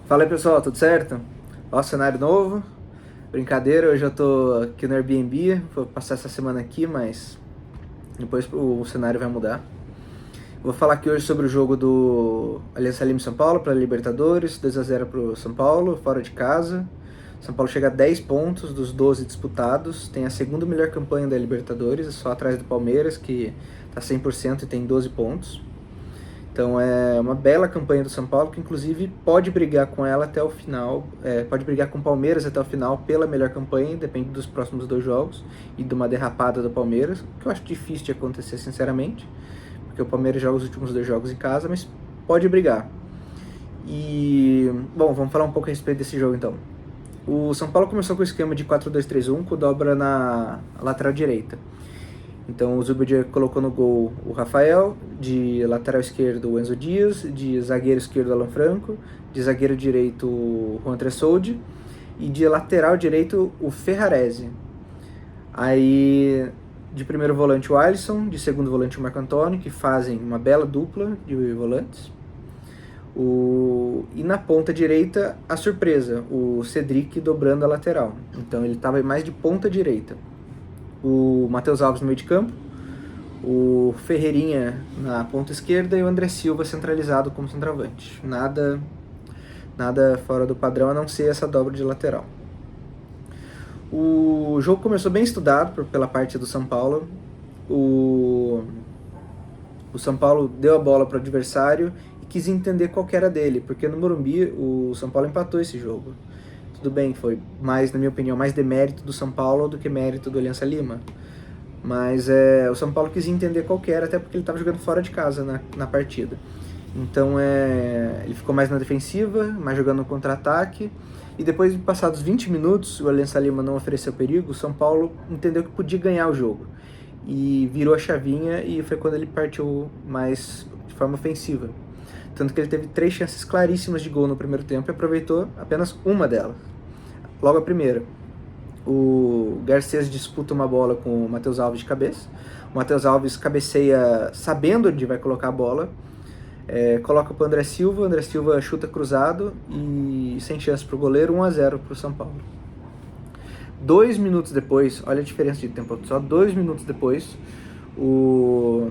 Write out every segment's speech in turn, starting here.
Fala aí pessoal, tudo certo? Ó, cenário novo, brincadeira, hoje eu tô aqui no Airbnb, vou passar essa semana aqui, mas depois o cenário vai mudar. Vou falar aqui hoje sobre o jogo do Aliança Lima e São Paulo para Libertadores, 2-0 pro São Paulo, fora de casa. São Paulo chega a 10 pontos dos 12 disputados, tem a segunda melhor campanha da Libertadores, só atrás do Palmeiras, que tá 100% e tem 12 pontos. Então é uma bela campanha do São Paulo, que inclusive pode brigar com ela até o final, pode brigar com o Palmeiras até o final pela melhor campanha, depende dos próximos dois jogos e de uma derrapada do Palmeiras, que eu acho difícil de acontecer sinceramente, porque o Palmeiras joga os últimos dois jogos em casa, mas pode brigar. E, bom, vamos falar um pouco a respeito desse jogo então. O São Paulo começou com o esquema de 4-2-3-1, com dobra na lateral direita. Então o Zubir colocou no gol o Rafael, de lateral esquerdo o Enzo Dias, de zagueiro esquerdo o Alan Franco, de zagueiro direito o Juan Tressoldi e de lateral direito o Ferrarese. Aí de primeiro volante o Alisson, de segundo volante o Marco Antônio, que fazem uma bela dupla de volantes. E na ponta direita a surpresa, o Cedric dobrando a lateral. Então ele estava mais de ponta direita. O Matheus Alves no meio de campo, o Ferreirinha na ponta esquerda e o André Silva centralizado como centroavante. Nada fora do padrão a não ser essa dobra de lateral. O jogo começou bem estudado pela parte do São Paulo. O São Paulo deu a bola para o adversário e quis entender qual que era dele, porque no Morumbi o São Paulo empatou esse jogo. Tudo bem, foi mais, na minha opinião, mais demérito do São Paulo do que mérito do Aliança Lima. Mas o São Paulo quis entender qual que era, até porque ele estava jogando fora de casa na partida. Então ele ficou mais na defensiva, mais jogando no contra-ataque. E depois de passados 20 minutos, o Aliança Lima não ofereceu perigo, o São Paulo entendeu que podia ganhar o jogo. E virou a chavinha e foi quando ele partiu mais de forma ofensiva. Tanto que ele teve 3 chances claríssimas de gol no primeiro tempo e aproveitou apenas uma delas. Logo a primeira, o Garcês disputa uma bola com o Matheus Alves de cabeça. O Matheus Alves cabeceia sabendo onde vai colocar a bola, coloca para o André Silva chuta cruzado e sem chance para o goleiro, 1-0 para o São Paulo. 2 minutos depois, olha a diferença de tempo, só 2 minutos depois, o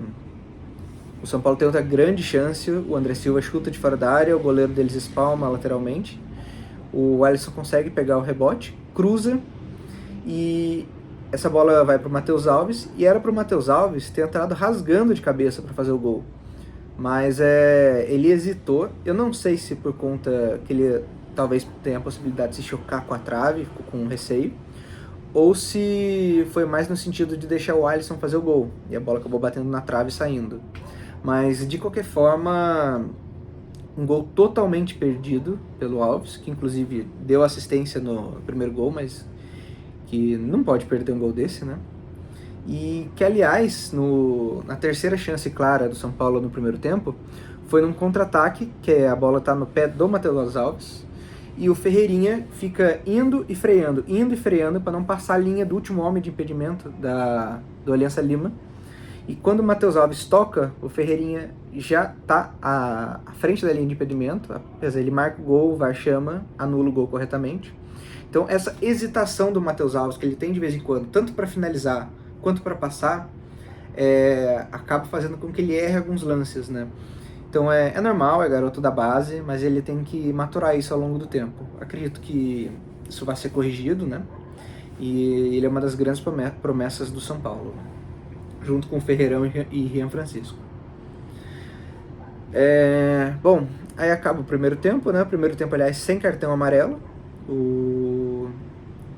São Paulo tem outra grande chance, o André Silva chuta de fora da área, o goleiro deles espalma lateralmente, o Alisson consegue pegar o rebote, cruza e essa bola vai para o Matheus Alves, e era para o Matheus Alves ter entrado rasgando de cabeça para fazer o gol. Mas ele hesitou, eu não sei se por conta que ele talvez tenha a possibilidade de se chocar com a trave, ficou com receio, ou se foi mais no sentido de deixar o Alisson fazer o gol, e a bola acabou batendo na trave e saindo. Mas de qualquer forma, um gol totalmente perdido pelo Alves, que inclusive deu assistência no primeiro gol, mas que não pode perder um gol desse, né? E que, aliás, na terceira chance clara do São Paulo no primeiro tempo, foi num contra-ataque, que a bola tá no pé do Matheus Alves, e o Ferreirinha fica indo e freando para não passar a linha do último homem de impedimento do Aliança Lima. E quando o Matheus Alves toca, o Ferreirinha já tá à frente da linha de impedimento, apesar ele marca o gol, o VAR chama, anula o gol corretamente. Então essa hesitação do Matheus Alves, que ele tem de vez em quando, tanto para finalizar quanto para passar, acaba fazendo com que ele erre alguns lances, né? Então é normal, é garoto da base, mas ele tem que maturar isso ao longo do tempo. Acredito que isso vai ser corrigido, né? E ele é uma das grandes promessas do São Paulo, junto com o Ferreirão e Rian Francisco. Bom, aí acaba o primeiro tempo, né? O primeiro tempo, aliás, sem cartão amarelo.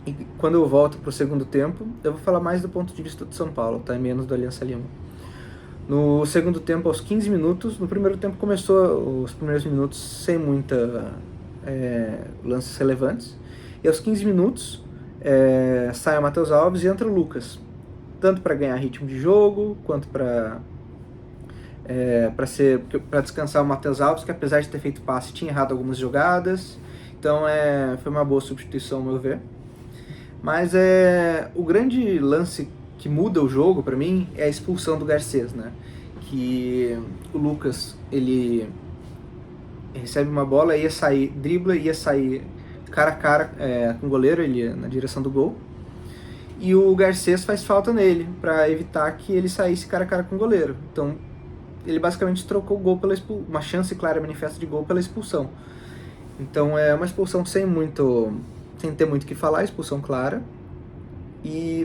E quando eu volto pro segundo tempo, eu vou falar mais do ponto de vista do São Paulo, tá? Menos do Aliança Lima. No segundo tempo, aos 15 minutos, no primeiro tempo começou os primeiros minutos sem muita lances relevantes. E aos 15 minutos, sai o Matheus Alves e entra o Lucas. Tanto para ganhar ritmo de jogo, quanto para descansar o Matheus Alves, que apesar de ter feito passe, tinha errado algumas jogadas. Então foi uma boa substituição, ao meu ver. Mas o grande lance que muda o jogo para mim é a expulsão do Garcês, né? Que o Lucas, ele recebe uma bola, ia sair, dribla, ia sair cara a cara com o goleiro, ele ia na direção do gol. E o Garcês faz falta nele, para evitar que ele saísse cara a cara com o goleiro. Então, ele basicamente trocou o gol pela uma chance clara manifesta de gol pela expulsão. Então, é uma expulsão sem ter muito o que falar, expulsão clara.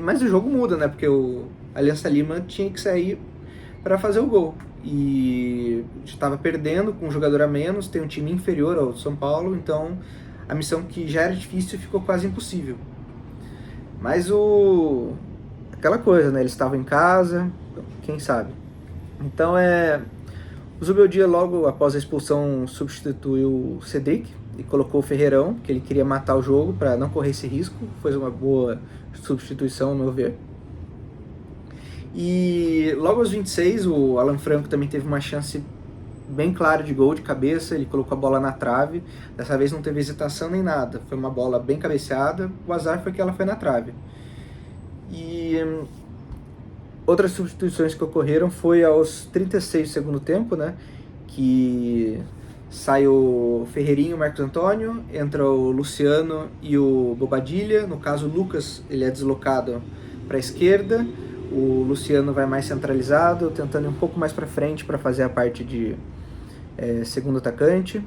Mas o jogo muda, né? Porque o Aliança Lima tinha que sair para fazer o gol. E estava perdendo com um jogador a menos, tem um time inferior ao São Paulo, então a missão que já era difícil ficou quase impossível. Mas aquela coisa, né? Eles estavam em casa, quem sabe. Então o Zubeldia logo após a expulsão substituiu o Cedric e colocou o Ferreirão, que ele queria matar o jogo para não correr esse risco. Foi uma boa substituição, ao meu ver. E logo aos 26, o Alan Franco também teve uma chance bem clara de gol de cabeça, ele colocou a bola na trave, dessa vez não teve hesitação nem nada, foi uma bola bem cabeceada, o azar foi que ela foi na trave. E outras substituições que ocorreram foi aos 36 do segundo tempo, né, que sai o Ferreirinho, o Marcos Antônio, entra o Luciano e o Bobadilha, no caso o Lucas ele é deslocado para a esquerda, o Luciano vai mais centralizado, tentando ir um pouco mais para frente para fazer a parte de segundo atacante.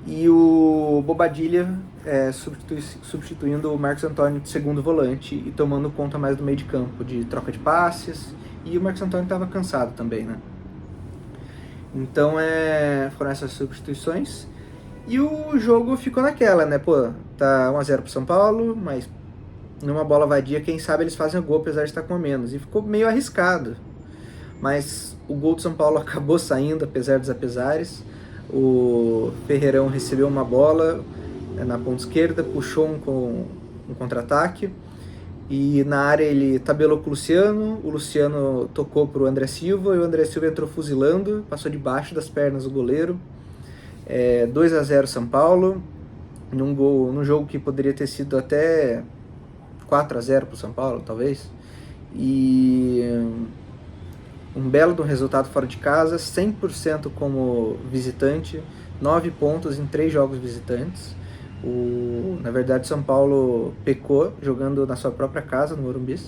E o Bobadilha substituindo o Marcos Antônio de segundo volante e tomando conta mais do meio de campo, de troca de passes. E o Marcos Antônio estava cansado também, né? Então foram essas substituições. E o jogo ficou naquela, né? Pô, tá 1-0 pro São Paulo, mas numa bola vadia, quem sabe eles fazem o gol apesar de estar com a menos. E ficou meio arriscado. Mas o gol do São Paulo acabou saindo, apesar dos apesares. O Ferreirão recebeu uma bola na ponta esquerda, puxou um contra-ataque. E na área ele tabelou com o Luciano tocou para o André Silva, e o André Silva entrou fuzilando, passou debaixo das pernas do goleiro. 2-0 São Paulo, num jogo que poderia ter sido até 4-0 para o São Paulo, talvez. E um belo do resultado fora de casa, 100% como visitante, 9 pontos em 3 jogos visitantes. Na verdade, São Paulo pecou jogando na sua própria casa, no Morumbi.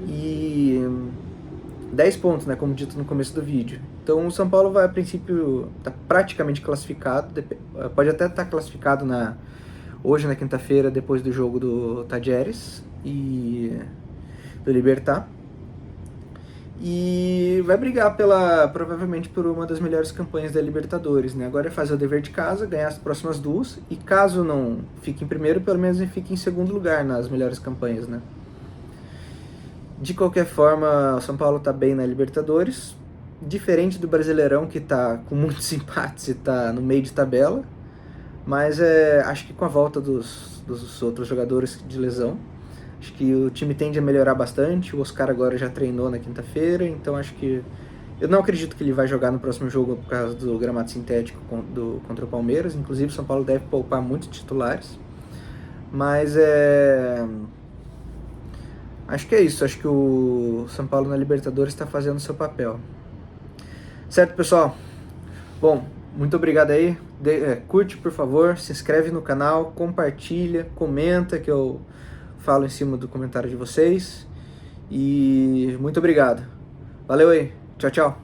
E 10 pontos, né, como dito no começo do vídeo. Então o São Paulo vai, a princípio, tá praticamente classificado, pode até estar classificado hoje na quinta-feira, depois do jogo do Tajeres e do Libertad. E vai brigar provavelmente por uma das melhores campanhas da Libertadores, né? Agora é fazer o dever de casa, ganhar as próximas 2, e caso não fique em primeiro, pelo menos fique em segundo lugar nas melhores campanhas, né? De qualquer forma, o São Paulo tá bem na Libertadores, diferente do Brasileirão, que tá com muitos empates e tá no meio de tabela, mas acho que com a volta dos outros jogadores de lesão, acho que o time tende a melhorar bastante. O Oscar agora já treinou na quinta-feira, então acho que... Eu não acredito que ele vai jogar no próximo jogo por causa do gramado sintético contra o Palmeiras. Inclusive, o São Paulo deve poupar muitos titulares. Mas acho que é isso. Acho que o São Paulo na Libertadores está fazendo o seu papel. Certo, pessoal? Bom, muito obrigado aí. Curte, por favor. Se inscreve no canal. Compartilha. Comenta, que eu falo em cima do comentário de vocês. E muito obrigado. Valeu aí. Tchau, tchau.